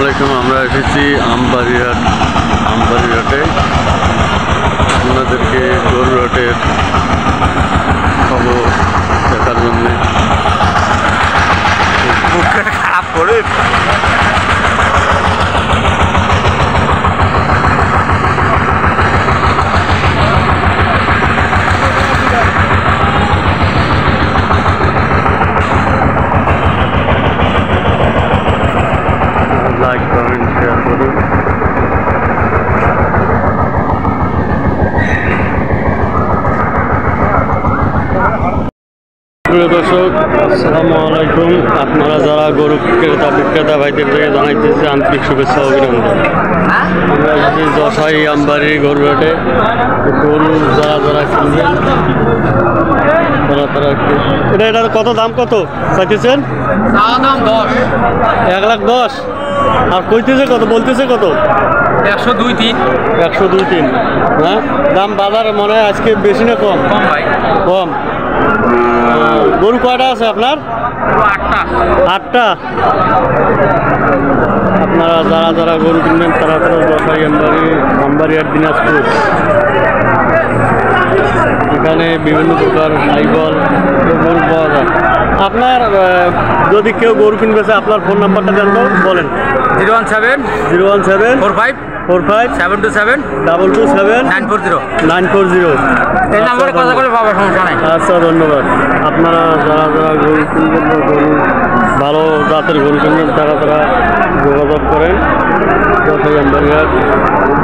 আলাইকুম। আমরা এসেছি আমবাড়িহাটে আপনাদেরকে গরুর হাটের খবর দেখার জন্যে। খারাপ করে লাইক কমেন্ট শেয়ার করুন। প্রিয় দর্শক, আসসালামু আলাইকুম। আপনারা যারা গরু ক্রেতা বিক্রেতা ভাইদের থেকে জানাইতেছে আন্তরিক শুভেচ্ছা অভিনন্দন। আমরা এসেছি যশাই আমবাড়ি গরুর হাটে। গরু যারা কিনবেন তারা একটু এটার কত দাম কত চাইতেছেন? 1,10,000। আর কইতেছে কত, বলতেছে কত? 102-3। হ্যাঁ, দাম বাজার মনে হয় আজকে বেশি না কম? কম। গরু কয়টা আছে আপনার? 8টা। আপনারা যারা গরু কিনবেন তারা যশাই আমবাড়িহাট দিনাজপুর। এখানে বিভিন্ন প্রকার সাইকেল গরু পাওয়া যায়। আপনার যদি কেউ গরু কিনবে আপনার ফোন নাম্বারটা দেন তো, বলেন। 017-45-727-227-940। এই নম্বরে কথা বলে পাবে, সমস্যা নাই। আচ্ছা, ধন্যবাদ। আপনারা যারা গরু কিনবেন, গরু ভালো জাতের গরু কিনবেন তারা যোগাযোগ করেন যশাই আমবাড়িহাট।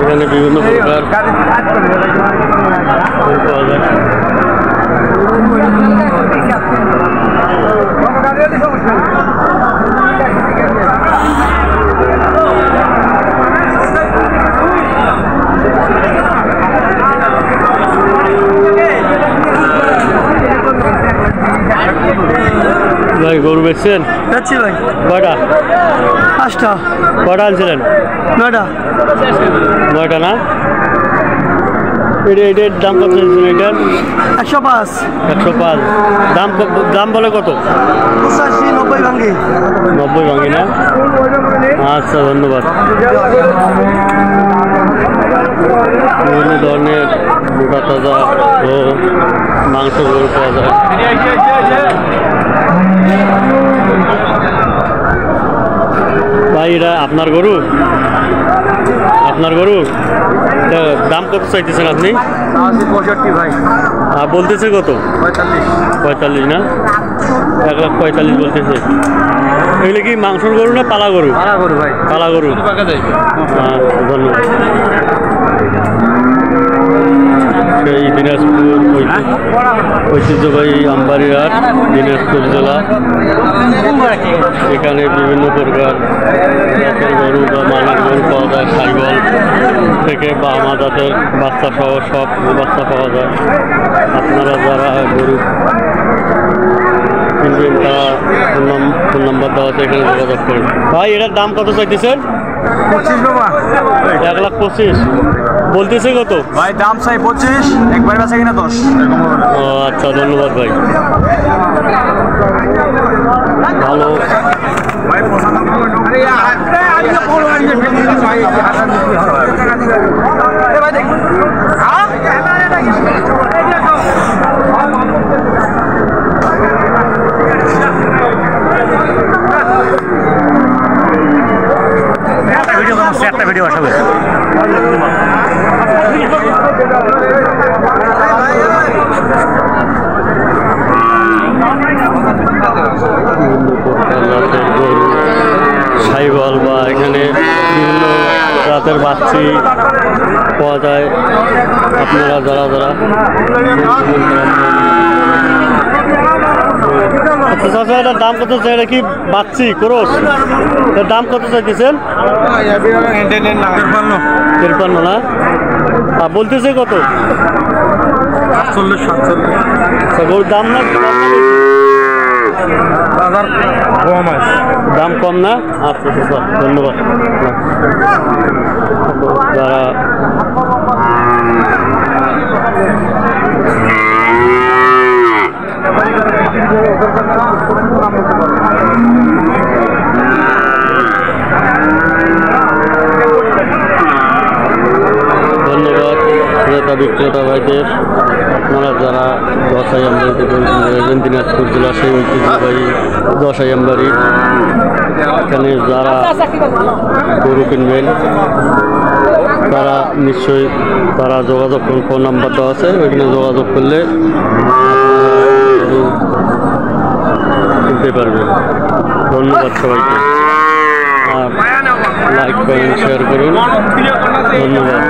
এখানে বিভিন্ন প্রকার গরু পাওয়া যায়। ভাই গরু বেচছেন? যাচ্ছি ভাই। কয়টা? 5টা। কয়টা আনছিলেন? 9টা। 9টা না? এটার দাম কত চাইছেন? এটার 105। 105। দাম বলে কত? 85-90 ভাঙ্গি। 90 ভাঙ্গি না? আচ্ছা, ধন্যবাদ। বিভিন্ন ধরনের মোটা তাজা ও মাংস গরু পাওয়া যায়। ভাই এটা আপনার গরু? দাম কত চাইতেছেন আপনি? 65 ভাই। বলতেছে কত? 45 না? 1,45,000 বলতেছে। এগুলো কি মাংসর গরু না পালা গরু? ভাই। পালা গরু। ধন্যবাদ। সেই দিনাজপুর ঐতিহ্যবাহী আমবাড়িহাট, দিনাজপুর জেলা। এখানে বিভিন্ন প্রকার জাতের গরু বা মানের গরু পাওয়া যায়। সাইবল থেকে বাহামা জাতের বাচ্চা সহ সব বাচ্চা পাওয়া যায়। আপনারা যারা গরু কিনবেন তারা ফোন নাম্বার দেওয়া আছে, এখানে যোগাযোগ করেন। ভাই এটার দাম কত চাইতেছেন? 1,25,000 বলতেছে কত? ভাই দাম চাই 25, একবার বেচা কিনা 10। ও আচ্ছা, ধন্যবাদ ভাই। ভালো। একটা ভিডিও আসবে। সাইবল বা এখানে বিভিন্ন জাতের বাচ্চি পাওয়া যায়। আপনারা যারা আচ্ছা, এটার দাম কত চাই? এটা কি বাচ্চি ক্রস? এর দাম কত চাইতেছেন? 53 না? বলতেছে কত? 48-47। গরুর দাম না দাম কম না? আচ্ছা, ধন্যবাদ। যারা দশাই আমবাড়ি থেকে দিনাজপুর জেলা সেই ঐতিহ্যবাহী দশাই আমবাড়ি। এখানে যারা গরু কিনবেন তারা নিশ্চয়ই তারা যোগাযোগ করুন, ফোন নাম্বার দেওয়া আছে, ওইখানে যোগাযোগ করলে গরু কিনতে পারবেন। ধন্যবাদ সবাইকে, আর লাইক কমেন্ট শেয়ার করুন। ধন্যবাদ।